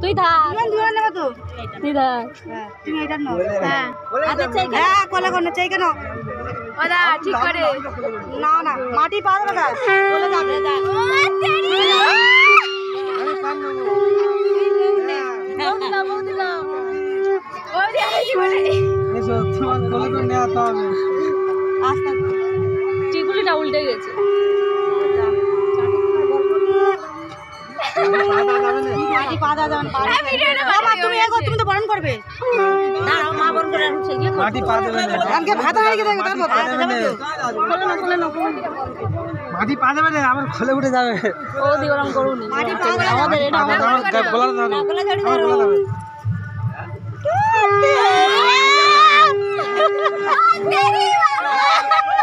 তুই ধর দূরে নেবে তো তুই ধর তুমি এটা নাও হ্যাঁ আচ্ছা চাই হ্যাঁ কোলে কোনে চাই কেন ওদা ঠিক করে না না মাটি পা দেবে না কোলে যাবে যা আমি কান নেব দিলাম ওরে কি বলে এসো তোমার কোলে তো নেওয়া তো হবে আস্তে টিকুলিটা উল্টে গেছে মাটি পাদা যাবে না বাবা তুমি এগো তুমি তো বরণ করবে না মা বরণ করে রাখছে মাটি পা দেবে না আমাকে ভাত হয়ে গেছে তারপর খোলে না মাটি পা দেবে না আমার খোলে উঠে যাবে ও দিগরম করুনি মাটি পা দেবে আমাদের এটা আমাদের খোলা না খোলা ছেড়ে দাও তেরি বাবা